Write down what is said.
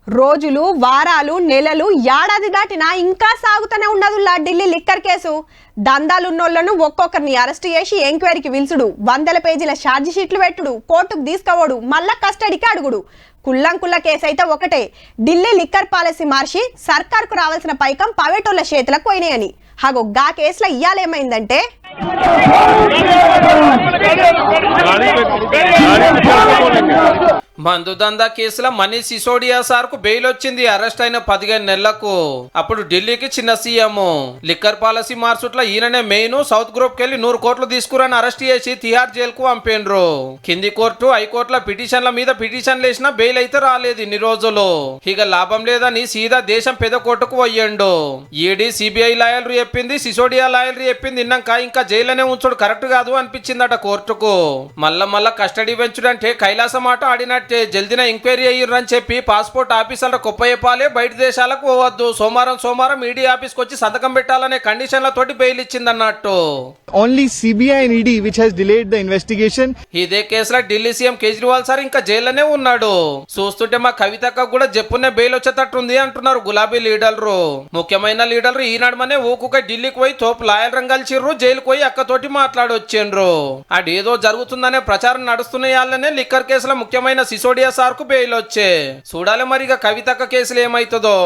రోజులు వారాలు నెలలు ఏడాది దాటినా ఇంకా సాగుతూనే ఉండదు ఢిల్లీ లిక్కర్ కేసు. దందాలున్నోళ్లను ఒక్కొక్కరిని అరెస్ట్ చేసి ఎంక్వైరీకి పిలుచుడు, 100 పేజీల ఛార్జ్ షీట్లు పెట్టుడు, కోర్టుకు తీసుకుపోడు, మళ్ళా కస్టడీకి అడుగుడు. కుల్లంకుల్ల కేసు అయితే ఒకటే, ఢిల్లీ లిక్కర్ పాలసీ మార్చి సర్కార్కు రావాల్సిన పైకం పవేటోళ్ల చేతులకు పోయినాయని. హాగో గా కేసులో ఇయ్యాలేమైందంటే మందు దందా కేసులో మనీష్ సిసోడియా సార్ కు బెయిల్ వచ్చింది. అరెస్ట్ అయిన 15 నెలలకు. అప్పుడు ఢిల్లీకి చిన్న సీఎం. లిక్కర్ పాలసీ మార్చుట్ల ఈయననే మెయిన్ సౌత్ గ్రూప్ కెళ్లి 100 కోట్లు తీసుకురని అరెస్ట్ చేసి తిహార్ జైలు కు పంపిండ్రు. కింది కోర్టు హైకోర్టుల పిటిషన్ల మీద పిటిషన్లు వేసినా బెయిల్ అయితే రాలేదు ఇన్ని రోజులు. ఇక లాభం లేదని సీదా దేశం పెద్ద కోర్టుకు పోయిండు. ఈడీ సిబిఐ లాయర్లు చెప్పింది, సిసోడియా లాయర్లు చెప్పింది విన్నాక ఇంకా జైల్లోనే ఉంచుడు కరెక్ట్ కాదు అనిపించిందట కోర్టుకు. మళ్ళా కస్టడీ పెంచుడంటే కైలాసం ఆట ఆడినట్టే. జల్దిన ఎంక్వైరీ అయ్యిర్రని చెప్పి పాస్పోర్ట్ ఆఫీసర్ల గొప్ప చెప్పాలి, బయట దేశాలకు పోవద్దు, సోమవారం ఈడీ ఆఫీస్ వచ్చి సంతకం పెట్టాలనే కండిషన్లతోటి bail ఇచ్చిందన్నట్టు. Only CBI and ED which has delayed the investigation. ఇదే కేసులో ఢిల్లీ సీఎం కేజ్రీవాల్ సార్ ఇంకా జైల్లోనే ఉన్నాడు. చూస్తుంటే మా కవితకు కూడా జప్పునే బెయిల్ వచ్చేటట్టుంది అంటున్నారు గులాబీ లీడర్లు. ముఖ్యమైన లీడర్లు ఈనాడమనే ఊకుక ఢిల్లీకి పోయి తోపు లాయర్ రంగల్చిర్రు, జైలుకు పోయి అక్కతోటి మాట్లాడొచ్చిండ్రు. అదేదో జరుగుతుందనే ప్రచారం నడుస్తున్నాయాలనే లిక్కర్ కేసులో ముఖ్యమైన సిసోడియా సార్ కు బెయిల్ వచ్చే. చూడాలి మరిగా కవితక్క కేసులు ఏమైతుందో.